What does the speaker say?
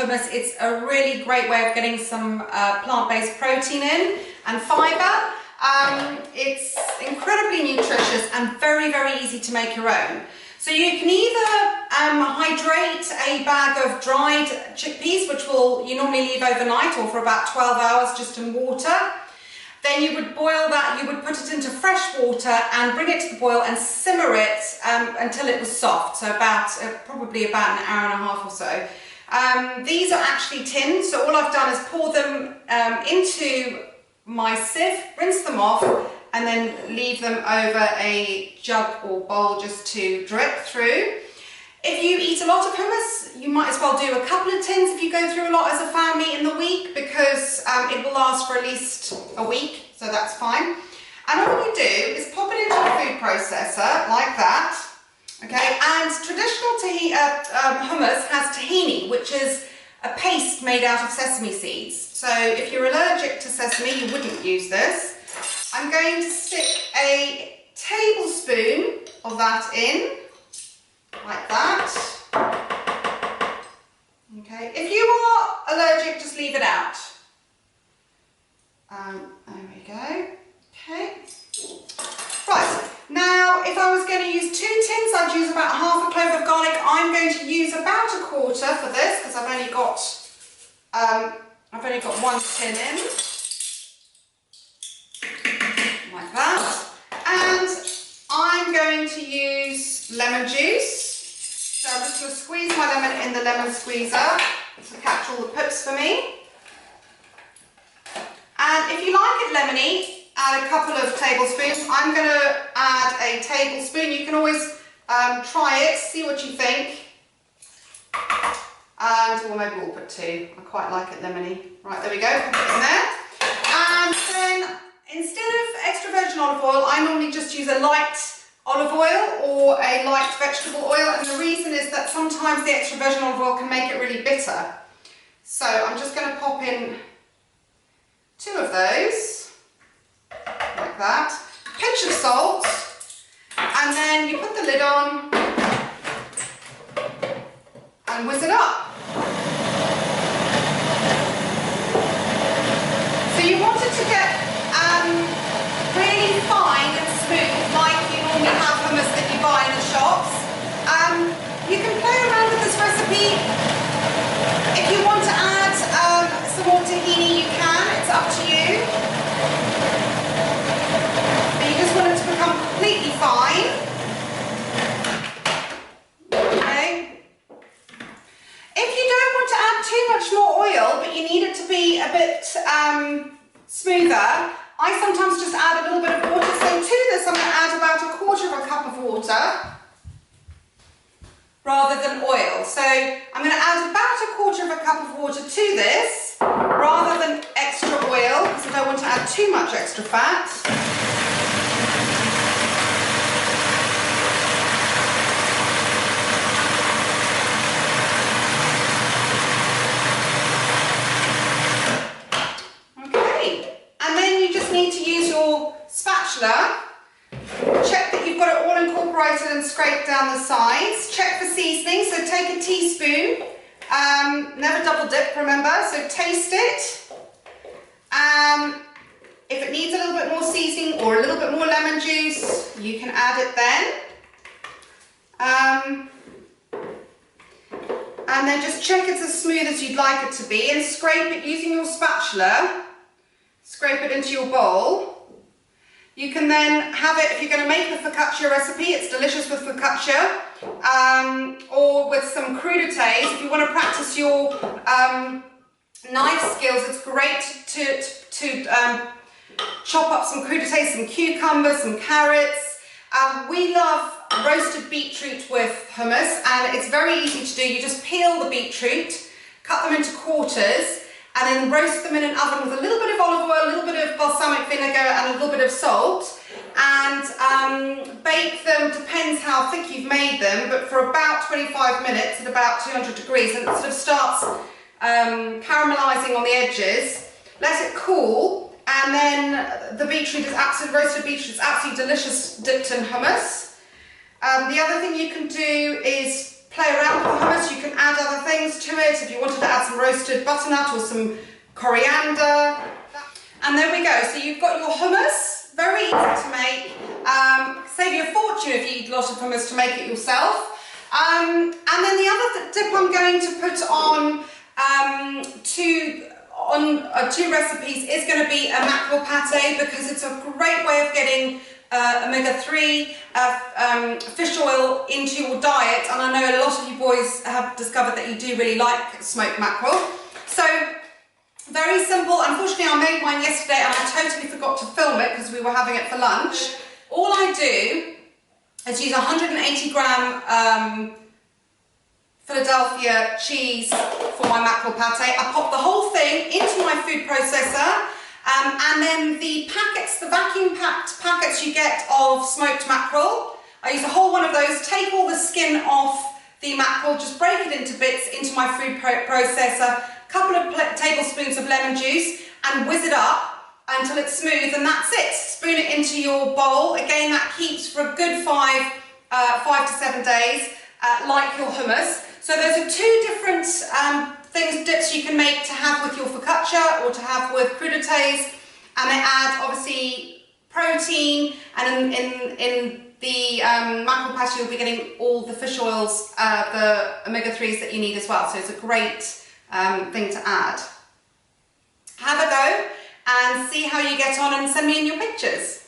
hummus. It's a really great way of getting some plant-based protein in and fibre. It's incredibly nutritious and very, very easy to make your own. So you can either hydrate a bag of dried chickpeas, which you normally leave overnight or for about 12 hours just in water. Then you would boil that, you would put it into fresh water and bring it to the boil and simmer it until it was soft, so probably about an hour and a half or so. These are actually tinned, so all I've done is pour them into my sieve, rinse them off, and then leave them over a jug or bowl just to drip through. If you eat a lot of hummus, you might as well do a couple of tins if you go through a lot as a family in the week, because it will last for at least a week, so that's fine. And all you do is pop it into a food processor like that, okay? And traditional hummus has tahini, which is a paste made out of sesame seeds. So if you're allergic to sesame, you wouldn't use this. I'm going to stick a tablespoon of that in, like that. Okay, if you are allergic, just leave it out. There we go. Okay. Right, now if I was going to use 2 tins, I'd use about half a clove of garlic. I'm going to use about a quarter for this because I've only got 1 tin in. Like that. And I'm going to use lemon juice. So I'm just going to squeeze my lemon in the lemon squeezer to catch all the pips for me. And if you like it lemony, add a couple of tablespoons. I'm going to add a tablespoon. You can always try it, see what you think. And, well, maybe we'll put 2. I quite like it lemony. Right, there we go, put it in there. And then instead of extra virgin olive oil, I normally just use a light olive oil or a light vegetable oil, and the reason is that sometimes the extra virgin olive oil can make it really bitter. So I'm just going to pop in 2 of those, like that. Pinch of salt, and then you put the lid on and whiz it up. So you want it to get really fine and smooth, like you normally have hummus that you buy in the shops. You can play around with this recipe. If you want to add some more tahini, you can. It's up to you. But you just want it to become completely fine. Okay. If you don't want to add too much more oil, but you need it to be a bit smoother, I sometimes just add a little bit of water. So to this, I'm going to add about a quarter of a cup of water rather than oil. So I'm going to add about a quarter of a cup of water to this rather than extra oil, because I don't want to add too much extra fat. Need to use your spatula, check that you've got it all incorporated and scraped down the sides, check for seasoning, so take a teaspoon, never double dip, remember, so taste it. If it needs a little bit more seasoning or a little bit more lemon juice, you can add it then. And then just check it's as smooth as you'd like it to be and scrape it using your spatula. Scrape it into your bowl. You can then have it, if you're going to make the focaccia recipe, it's delicious with focaccia, or with some crudités. If you want to practice your knife skills, it's great to chop up some crudités, some cucumbers, some carrots. We love roasted beetroot with hummus, and it's very easy to do. You just peel the beetroot, cut them into quarters, and then roast them in an oven with a little bit of olive oil, a little bit of balsamic vinegar and a little bit of salt, and bake them, depends how thick you've made them, but for about 25 minutes at about 200 degrees, and it sort of starts caramelizing on the edges. Let it cool, and then the beetroot is absolutely, roasted beetroot is absolutely delicious dipped in hummus. The other thing you can do is play around with the hummus. You can add other things to it if you wanted to add some roasted butternut or some coriander. And there we go. So you've got your hummus, very easy to make. Save you a fortune if you eat a lot of hummus to make it yourself. And then the other dip I'm going to put on two recipes is going to be a mackerel pate, because it's a great way of getting omega-3 fish oil into your diet, and I know a lot of you boys have discovered that you do really like smoked mackerel. So very simple. Unfortunately, I made mine yesterday and I totally forgot to film it because we were having it for lunch. All I do is use 180 gram Philadelphia cheese for my mackerel pate. I pop the whole thing into my food processor, and then the packets, the vacuum packed packets you get of smoked mackerel, I use a whole one of those, take all the skin off the mackerel, just break it into bits into my food processor, a couple of tablespoons of lemon juice, and whiz it up until it's smooth, and that's it. Spoon it into your bowl. Again, that keeps for a good 5 to 7 days, like your hummus. So those are two different dips you can make to have with your focaccia or to have with crudités, and they add obviously protein, and in the mackerel pate you'll be getting all the fish oils, the omega-3s that you need as well, so it's a great thing to add. Have a go and see how you get on, and send me in your pictures.